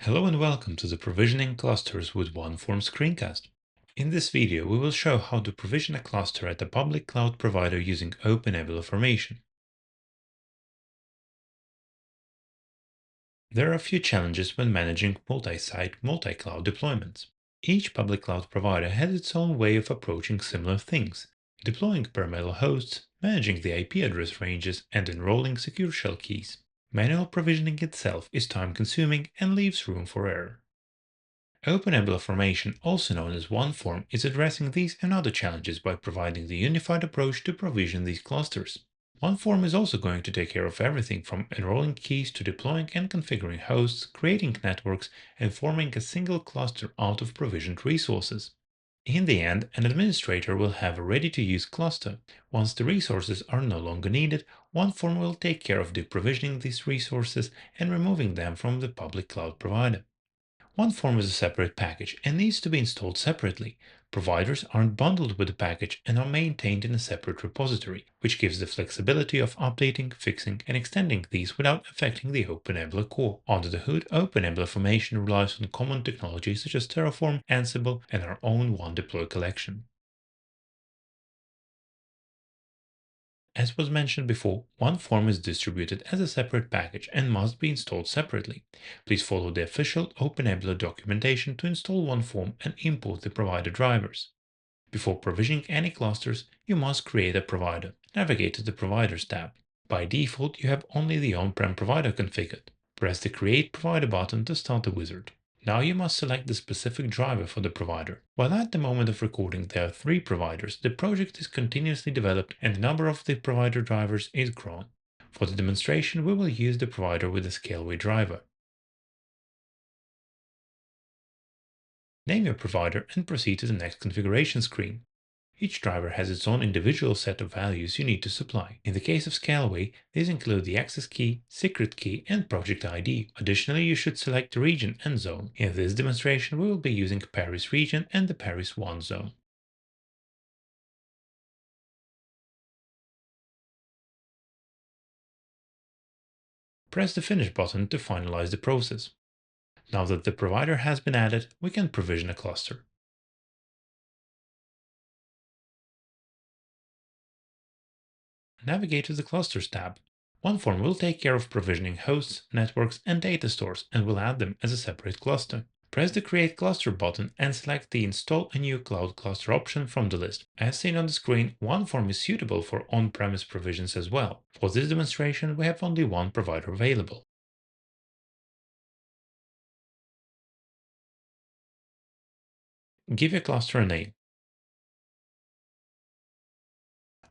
Hello and welcome to the Provisioning Clusters with OneForm screencast. In this video, we will show how to provision a cluster at a public cloud provider using OpenNebula Formation. There are a few challenges when managing multi-site, multi-cloud deployments. Each public cloud provider has its own way of approaching similar things, deploying bare metal hosts, managing the IP address ranges, and enrolling secure shell keys. Manual provisioning itself is time-consuming and leaves room for error. OpenNebula Formation, also known as OneForm, is addressing these and other challenges by providing the unified approach to provision these clusters. OneForm is also going to take care of everything from enrolling keys to deploying and configuring hosts, creating networks, and forming a single cluster out of provisioned resources. In the end, an administrator will have a ready-to-use cluster. Once the resources are no longer needed, OneForm will take care of deprovisioning these resources and removing them from the public cloud provider. OneForm is a separate package and needs to be installed separately. Providers aren't bundled with the package and are maintained in a separate repository, which gives the flexibility of updating, fixing, and extending these without affecting the OpenNebula core. Under the hood, OpenNebula Formation relies on common technologies such as Terraform, Ansible, and our own OneDeploy collection. As was mentioned before, OneForm is distributed as a separate package and must be installed separately. Please follow the official OpenNebula documentation to install OneForm and import the provider drivers. Before provisioning any clusters, you must create a provider. Navigate to the Providers tab. By default, you have only the on-prem provider configured. Press the Create Provider button to start the wizard. Now you must select the specific driver for the provider. While at the moment of recording there are 3 providers, the project is continuously developed and the number of the provider drivers is growing. For the demonstration, we will use the provider with the Scaleway driver. Name your provider and proceed to the next configuration screen. Each driver has its own individual set of values you need to supply. In the case of Scaleway, these include the access key, secret key, and project ID. Additionally, you should select the region and zone. In this demonstration, we will be using Paris region and the Paris 1 zone. Press the Finish button to finalize the process. Now that the provider has been added, we can provision a cluster. Navigate to the Clusters tab. OneForm will take care of provisioning hosts, networks, and data stores and will add them as a separate cluster. Press the Create Cluster button and select the Install a new cloud cluster option from the list. As seen on the screen, OneForm is suitable for on-premise provisions as well. For this demonstration, we have only one provider available. Give your cluster a name.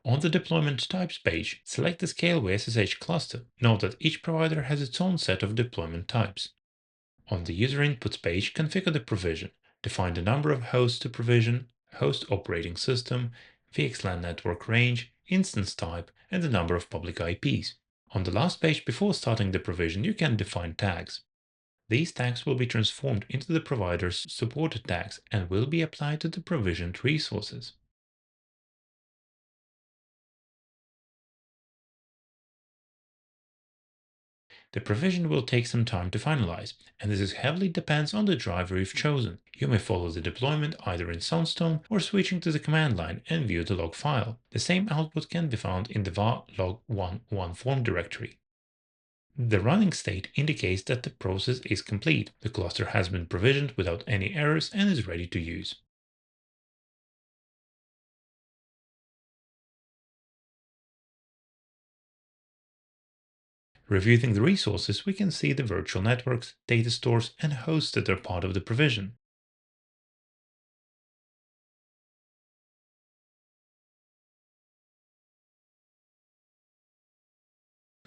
On the Deployment Types page, select the Scaleway SSH cluster. Note that each provider has its own set of deployment types. On the User Inputs page, configure the provision. Define the number of hosts to provision, host operating system, VXLAN network range, instance type, and the number of public IPs. On the last page before starting the provision, you can define tags. These tags will be transformed into the provider's supported tags and will be applied to the provisioned resources. The provision will take some time to finalize, and this heavily depends on the driver you've chosen. You may follow the deployment either in Soundstone or switching to the command line and view the log file. The same output can be found in the var log1 OneForm directory. The running state indicates that the process is complete. The cluster has been provisioned without any errors and is ready to use. Reviewing the resources, we can see the virtual networks, data stores, and hosts that are part of the provision.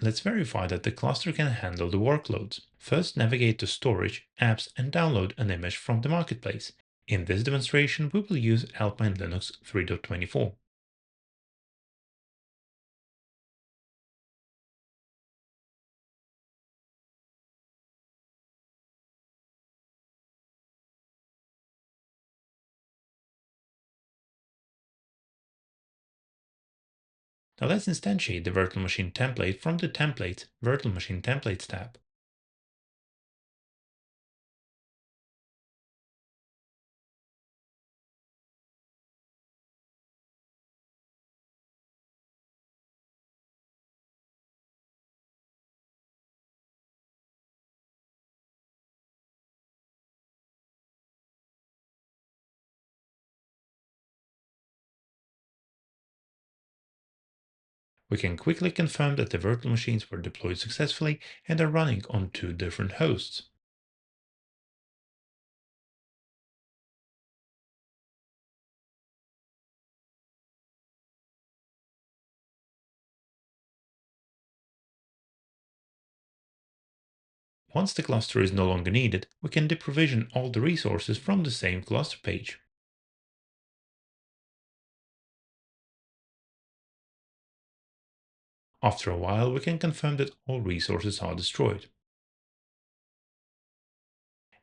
Let's verify that the cluster can handle the workloads. First, navigate to Storage, Apps, and download an image from the marketplace. In this demonstration, we will use Alpine Linux 3.24. Now let's instantiate the virtual machine template from the Templates Virtual Machine Templates tab. We can quickly confirm that the virtual machines were deployed successfully and are running on two different hosts. Once the cluster is no longer needed, we can deprovision all the resources from the same cluster page. After a while, we can confirm that all resources are destroyed.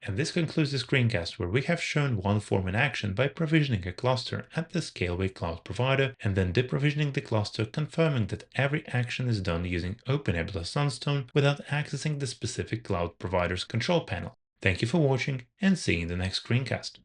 And this concludes the screencast where we have shown OneForm in action by provisioning a cluster at the Scaleway cloud provider and then deprovisioning the cluster, confirming that every action is done using OpenNebula Sunstone without accessing the specific cloud provider's control panel. Thank you for watching and see you in the next screencast.